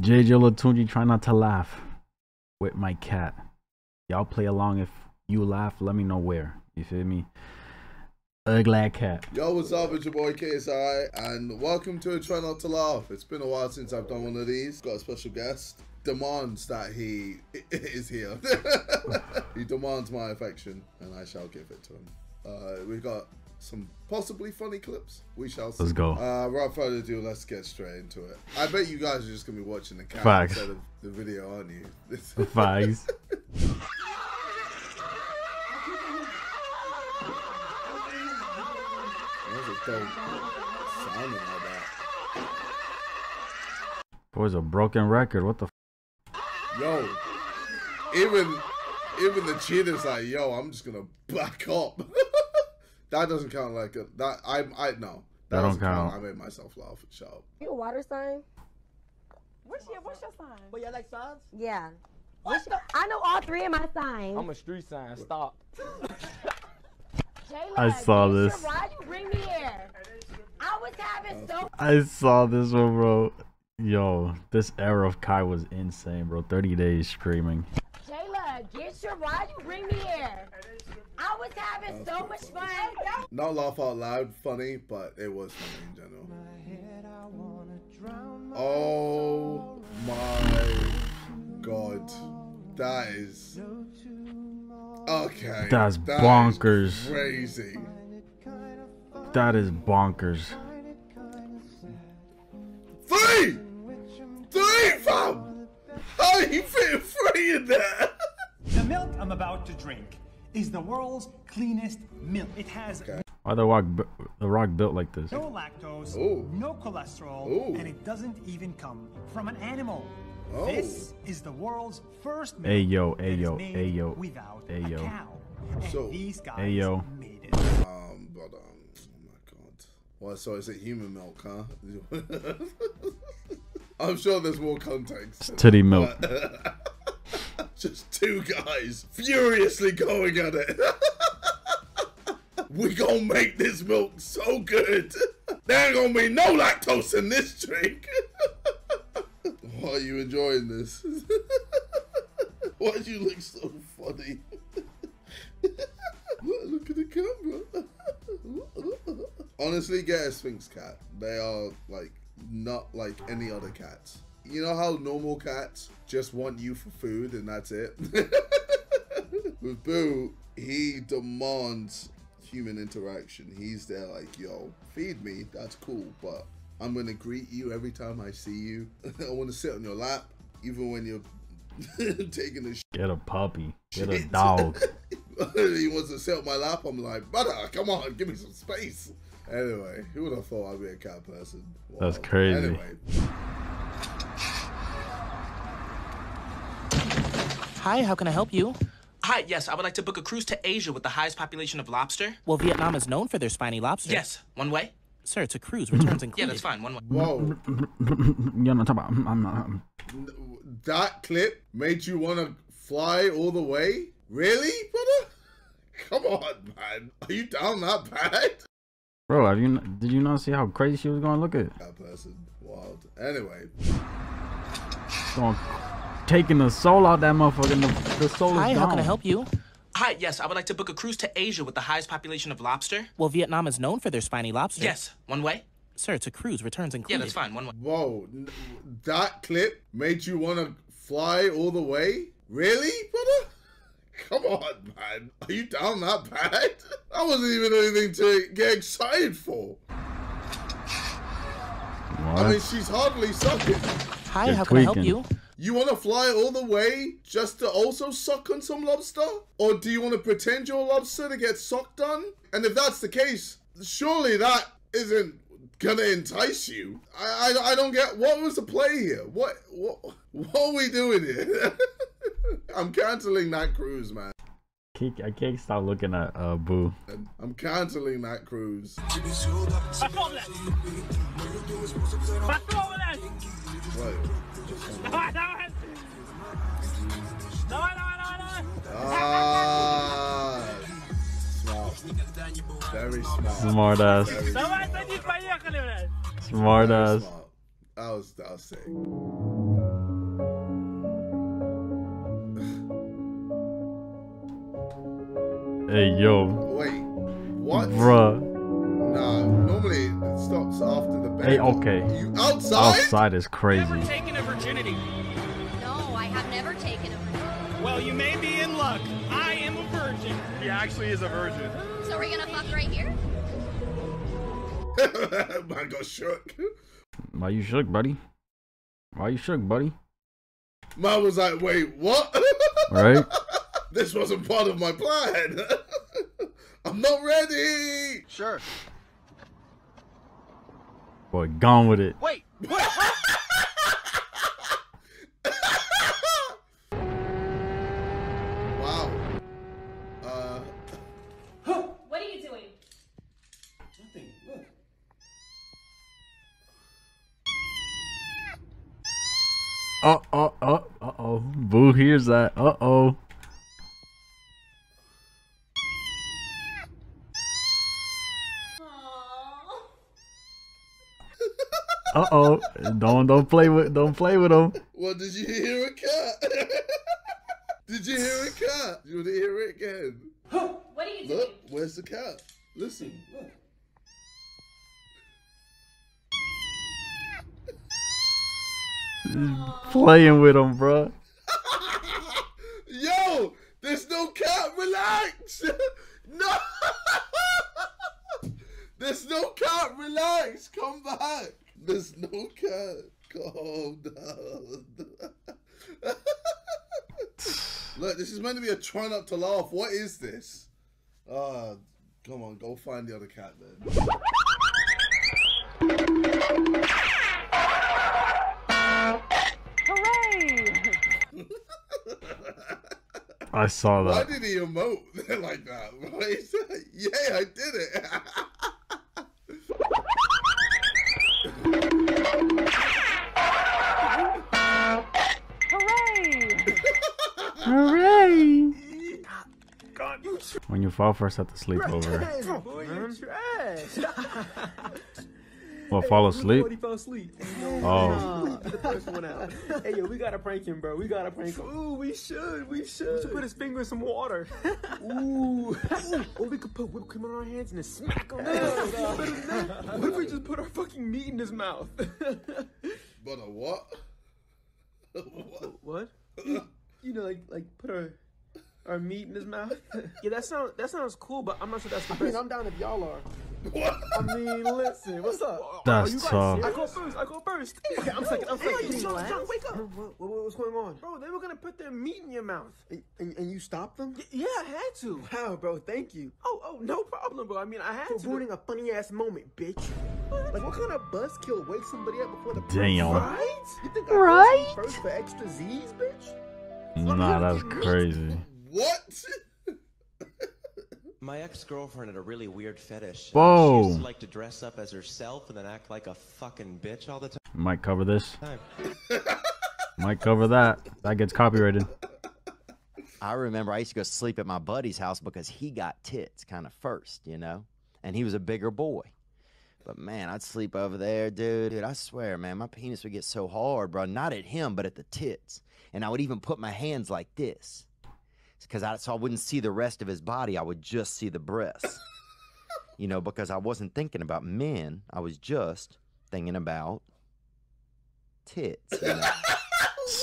JJ Olatunji, try not to laugh with my cat. Y'all play along. If you laugh, let me know where. You feel me? Ugly cat. Yo, what's up? It's your boy KSI, and welcome to Try Not to Laugh. It's been a while since I've done one of these. Got a special guest. Demands that he is here. He demands my affection, and I shall give it to him. We got some possibly funny clips. We shall see. Let's go. Without further ado, let's get straight into it. I bet you guys are just gonna be watching the cat Facts. instead of the video, aren't you? Facts. Sounding like that. Boy's a broken record. What the? Yo, even the cheater's like, yo, I'm just gonna back up. That doesn't count like a that. I no. That don't count. I made myself laugh. Shut up. You a water sign? What's your sign? But you like signs? Yeah. I know all three of my signs. I'm a street sign. Stop. Jayla, I saw this. Why'd you bring me here? I was having so. I saw this one, bro. Yo, this era of Kai was insane, bro. 30 days streaming. Jayla, get your. Why'd you bring me here? I was having so much fun. Not laugh out loud, funny, but it was funny in general. Oh my god, that is okay. That's bonkers. Is crazy. That is bonkers. Three, fam. How you fit three in there? The milk I'm about to drink is the world's cleanest milk. It has Why the rock built like this? no lactose, Ooh. no cholesterol, Ooh. and it doesn't even come from an animal. Oh. This is the world's first milk Ayo, that is ayo, made ayo, without ayo. a cow. And So- these guys Ayo. made it. But oh my god. Well, so is it human milk, huh? I'm sure there's more context. It's titty milk. Just two guys furiously going at it. We gonna make this milk so good. There ain't gonna be no lactose in this drink. Why are you enjoying this? Why do you look so funny? Look at the camera. Honestly, get a Sphinx cat. They are like not like any other cats. You know how normal cats just want you for food and that's it? With Boo, he demands human interaction. He's there like, yo, feed me, that's cool, but I'm gonna greet you every time I see you. I wanna sit on your lap, even when you're taking a shit. Get a puppy. Get a dog. He wants to sit on my lap, I'm like, brother, come on, give me some space. Anyway, who would have thought I'd be a cat person? Wow. That's crazy. Anyway. Hi, how can I help you? Hi, yes, I would like to book a cruise to Asia with the highest population of lobster. Well, Vietnam is known for their spiny lobster. Yes, one way? Sir, it's a cruise. Returns included. Yeah, that's fine, one way. Whoa. Yeah, I'm talking about. That clip made you want to fly all the way? Really, brother? Come on, man. Are you down that bad? Bro, did you not see how crazy she was going? Look at That person. Wild. Anyway. going, taking the soul out that motherfucker. And the soul Hi, is how gone. can I help you? Hi, yes, I would like to book a cruise to Asia with the highest population of lobster. Well, Vietnam is known for their spiny lobster. Yes, one way? Sir, it's a cruise. Returns Yeah, included. that's fine, one way. Whoa. That clip made you want to fly all the way? Really, brother? Come on, man. Are you down that bad? That wasn't even anything to get excited for. What? I mean, she's hardly sucking. Hi, You're how can I help tweaking. you? You want to fly all the way just to also suck on some lobster? Or do you want to pretend you're a lobster to get sucked on? And if that's the case, surely that isn't gonna entice you. I don't get, what was the play here? What are we doing here? I'm canceling that cruise, man. I can't stop looking at Boo. I'm canceling that cruise. Wait. Ah, smart. Very smart. Smart ass. Very smart. Smart ass. Smart. That was sick. Hey, yo. Wait, what? Bruh. Nah, normally it stops after the bed. Hey, okay. You outside? Outside is crazy. Never taken a virginity. No, I have never taken a virginity. Well, you may be in luck. I am a virgin. He actually is a virgin. So we're gonna fuck right here? Man got shook. Why you shook, buddy? Why you shook, buddy? Man was like, wait, what? Right? This wasn't part of my plan. I'm not ready. Sure. Boy, gone with it. Wait. Wow. What are you doing? Nothing. Look. Uh-oh. Boo hears that. Uh-oh. Uh-oh. Don't play with him. What, did you hear a cat? Did you hear a cat? You want to hear it again? What are you doing? Look, where's the cat? Listen. Look. Playing with him, bruh. Yo, there's no cat. Relax. No. There's no cat. Relax. Come back. There's no cat. Calm down. Look, this is meant to be a try not to laugh. What is this? Come on, go find the other cat then. Hooray! I saw Why that. did he emote like that? Why is that? Yeah, I did it. Hooray! Hooray! God, you When you fall first at the sleepover. boy, you trash. Well, fall asleep? He fell asleep. Oh. The first one out. Hey, yo, we gotta prank him, bro. We gotta prank him. Ooh, we should. We should put his finger in some water. Ooh. Or we could put whipped cream on our hands and then smack him. What if we just put our fucking meat in his mouth? But a what? What? You know, like put our meat in his mouth. Yeah, that sounds cool, but I'm not sure that's the best. I mean, I'm down if y'all are. What? I mean, listen, what's up? That's you guys tough. serious? I go first. Okay, I'm second. Hey, John, wake up. What's going on? Bro, they were gonna put their meat in your mouth. And you stopped them? Yeah, I had to. Wow, bro, thank you. Oh, no problem, bro. I mean, I had to. For ruining a funny-ass moment, bitch. Like, what kind of buzzkill wakes somebody up before the Damn. Right? You think Right? I first for extra Z's, bitch? Nah, that's crazy. What? My ex-girlfriend had a really weird fetish. Whoa. She used to like to dress up as herself and then act like a fucking bitch all the time. Might cover this. Might cover that. That gets copyrighted. I remember I used to go sleep at my buddy's house because he got tits kind of first, you know? And he was a bigger boy. But man, I'd sleep over there, dude. Dude, I swear, man, my penis would get so hard, bro. Not at him, but at the tits. And I would even put my hands like this. So I wouldn't see the rest of his body. I would just see the breasts. You know, because I wasn't thinking about men. I was just thinking about tits. You know?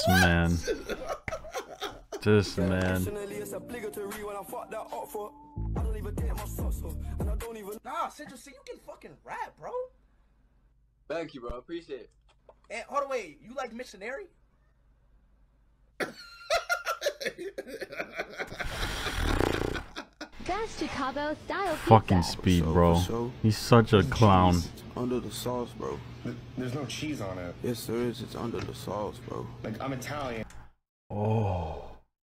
Man. This man. Nah, Central C, you can fucking rap, bro. Thank you, bro. Appreciate it. And, hold on, wait. You like missionary? That's Chicago style Fucking pizza. speed, bro. He's such a clown. Under the sauce, bro. There's no cheese on it. Yes, there is. It's under the sauce, bro. Like, I'm Italian. Oh.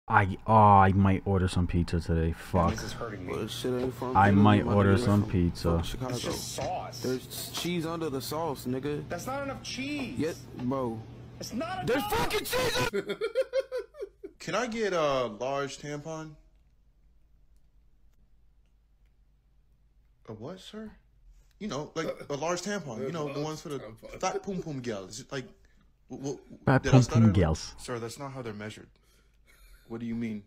I might order some pizza today. Fuck. This is hurting me. Well, this shit ain't from I Italy, might my order nigga. some From pizza. Chicago. It's just sauce. There's cheese under the sauce, nigga. That's not enough cheese. Yes, bro. It's not enough. There's fucking cheese. Can I get a large tampon? A what, sir? You know, like a large tampon. You know, the ones for the fat pum pum gals. Like, Fat did I pum stutter? pum gals. Sir, that's not how they're measured. What do you mean?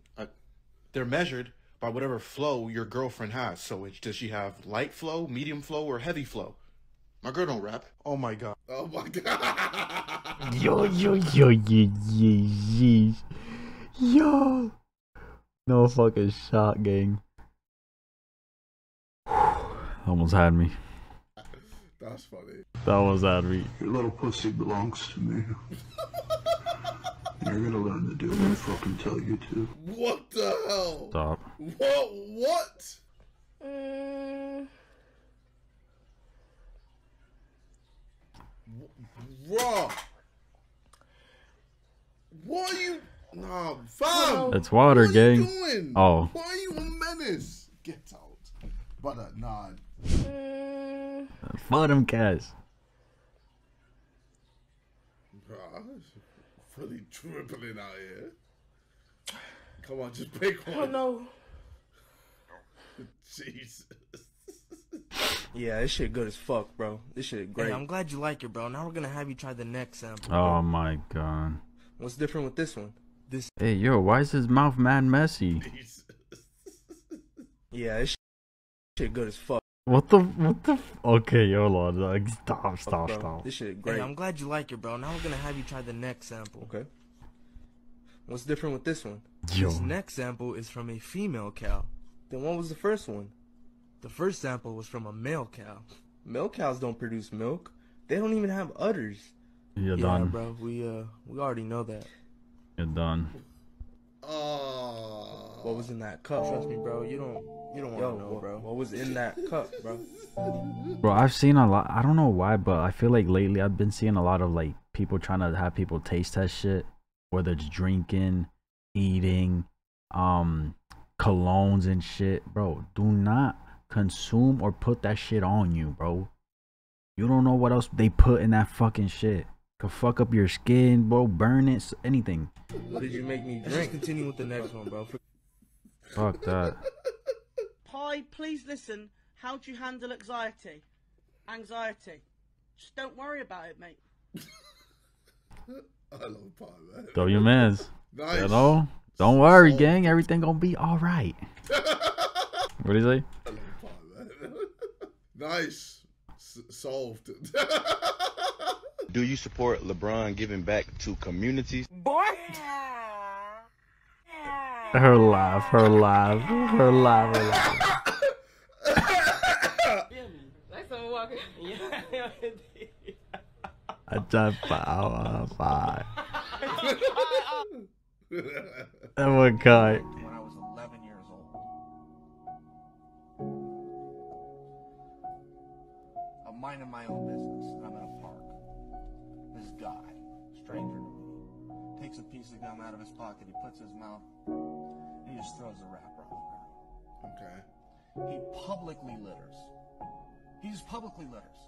They're measured by whatever flow your girlfriend has. So does she have light flow, medium flow, or heavy flow? My girl don't rap. Oh my god. Oh my god. Yo. No fucking shot, gang. Almost had me. That's funny. That almost had me. Your little pussy belongs to me. You're gonna learn to do what I fucking tell you to. What the hell? Stop. What? Bro. What are you? Nah, fam. It's water, what gang. What are you doing? Oh. Why are you a menace? Get out. But nah. Fuck them cats. Bro, fully dribbling out here. Come on, just pick one. Oh no. Jesus. Yeah, this shit good as fuck, bro. This shit great. Hey, I'm glad you like it, bro. Now we're gonna have you try the next sample. Oh my god. What's different with this one? Hey, yo, why is his mouth mad messy? Yeah, this shit good as fuck. What the okay, hold on, like, stop. This shit great. Hey, I'm glad you like it, bro. Now we're gonna have you try the next sample. Okay. What's different with this one? Yo. This next sample is from a female cow. Then what was the first one? The first sample was from a male cow. Male cows don't produce milk. They don't even have udders. You're Yeah, done. bro. We already know that. You're done. What was in that cup? Trust me, bro. You don't want to know, bro. What was in that cup, bro? Bro, I've seen a lot. I don't know why, but I feel like lately I've been seeing a lot of like people trying to have people taste test shit, whether it's drinking, eating, colognes and shit. Bro, do not consume or put that shit on you, bro. You don't know what else they put in that fucking shit. Could fuck up your skin, bro, burn it, anything. What did you make me drink? Let's continue with the next one, bro. Fuck that. Pi, please listen. How do you handle anxiety? Just don't worry about it, mate. I love Pi, man. Throw your mans. Nice. You know? Don't worry, gang. Everything gonna be alright. What do you say? I love Pi, man. Nice. Solved. Do you support LeBron giving back to communities? Boy! Her laugh. Like someone walking. I just five. That one guy. When I was 11 years old. I'm minding my own business, and I'm in a park. This guy, stranger to me, takes a piece of gum out of his pocket, he puts his mouth, and he just throws the wrapper on the ground. Okay. He publicly litters. He just publicly litters.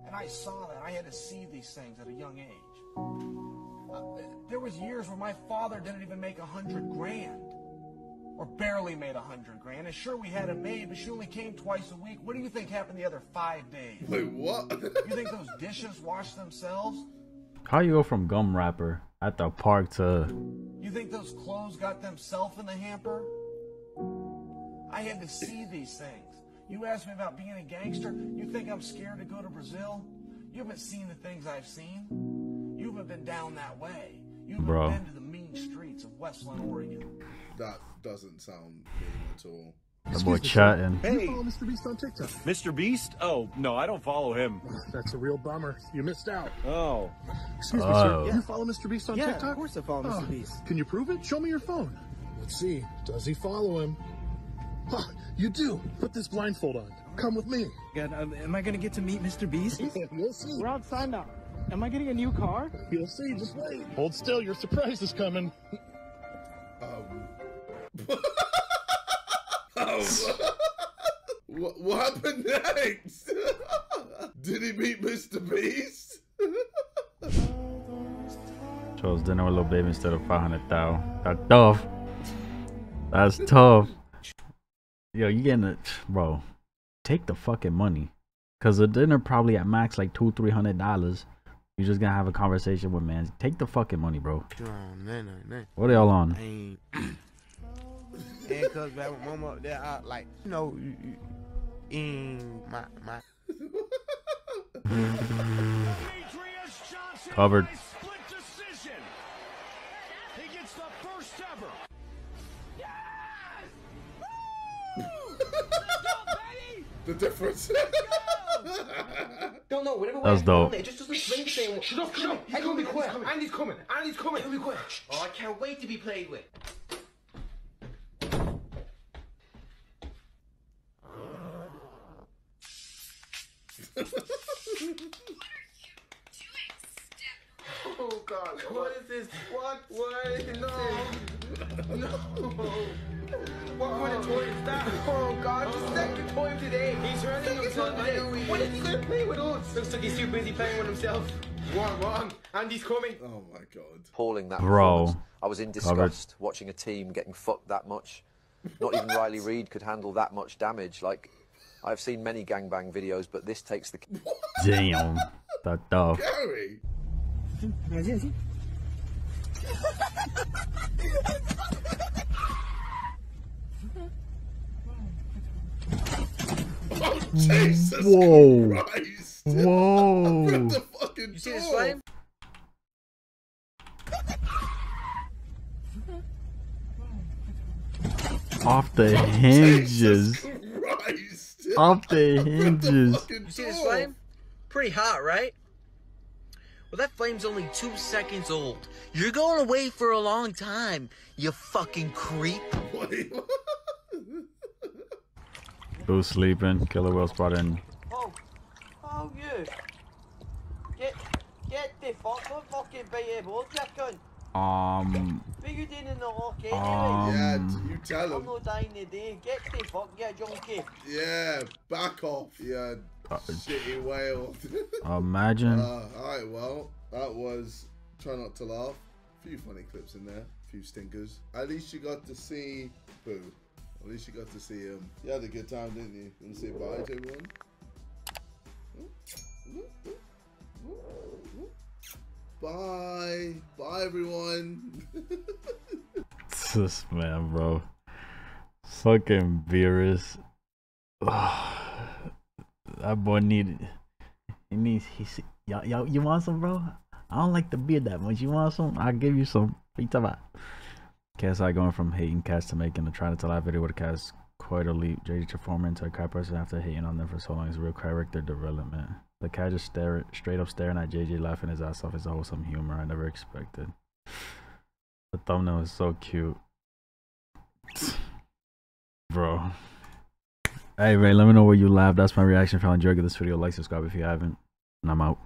And I saw that. I had to see these things at a young age. There was years where my father didn't even make $100,000. Or barely made $100,000. And sure, we had a maid, but she only came twice a week. What do you think happened the other 5 days? Wait, what? You think those dishes wash themselves? How you go from gum wrapper at the park to... You think those clothes got themselves in the hamper? I had to see these things. You asked me about being a gangster. You think I'm scared to go to Brazil? You haven't seen the things I've seen. You haven't been down that way. You haven't been to the mean streets of Westland, Oregon. That doesn't sound mean at all. That boy chatting. Hey, you follow Mr. Beast on TikTok? Mr. Beast? Oh, no, I don't follow him. That's a real bummer. You missed out. Oh. Excuse me, sir. Oh. You follow Mr. Beast on TikTok? Yeah, of course I follow Mr. Beast. Can you prove it? Show me your phone. Let's see. Does he follow him? Huh, you do. Put this blindfold on. Come with me. God, am I gonna get to meet Mr. Beast? You'll see. We're outside now. Am I getting a new car? You'll see. Just wait. Hold still. Your surprise is coming. What happened next? Did he meet Mr. Beast? Chose dinner with Lil Baby instead of 500,000. That's tough. That's tough. Yo, you getting it, bro? Take the fucking money. Cause a dinner probably at max like $200-300. You just gonna have a conversation with man. Take the fucking money, bro. What are y'all on? And cuz back with mama up there, I like, you know, in my Covered. He gets the first ever. The difference. Don't know, whatever That was dope. it just doesn't swing the same way. Shut up, shut up. Hey, don't be quiet. Andy's coming. Andy's coming. Don't be quiet. Oh, I can't wait to be played with. Oh God, what is this? What? No. What kind of toy is that? Oh God, just second toy of today. He's running himself. What is he gonna play with us? Looks like he's too busy playing with himself. Wrong. Andy's coming. Oh my God. Appalling that Bro. performance. I was in disgust watching a team getting fucked that much. Not even Riley Reid could handle that much damage. Like, I've seen many gangbang videos, but this takes the... Damn. That tough. Gary. Oh, Jesus Whoa. Christ. Whoa. Rip the fucking You see this door. flame? Off the hinges. Christ. Off the hinges. You see this flame? Pretty hot, right? Well, that flame's only 2 seconds old. You're going away for a long time, you fucking creep. Who's sleeping? Killer Will spotted in. Oh, you. Get the fuck, don't fucking bite your board, you cunt. What you doing in the lock anyway? Yeah, you tell him. I'm not dying today. Get the fuck, you junkie. Yeah, back off. Yeah, shitty whale. Imagine. Alright, well, that was Try Not to Laugh. A few funny clips in there, a few stinkers. At least you got to see Boo. At least you got to see him. You had a good time, didn't you? You want to say bye to everyone? Bye. Bye, everyone. This man, bro. Fucking Beerus. That boy needed. Yo, you want some, bro? I don't like the beer that much. You want some? I'll give you some. What you talking about? KSI going from hating cats to making a Trying to Laugh video with a cat is quite a leap. JJ transforming into a cat person after hating on them for so long is real character development. The cat just straight up staring at JJ, laughing his ass off is wholesome humor I never expected. The thumbnail is so cute. Bro. Hey, Ray, let me know where you laughed. That's my reaction. If you enjoyed this video, like, subscribe if you haven't. And I'm out.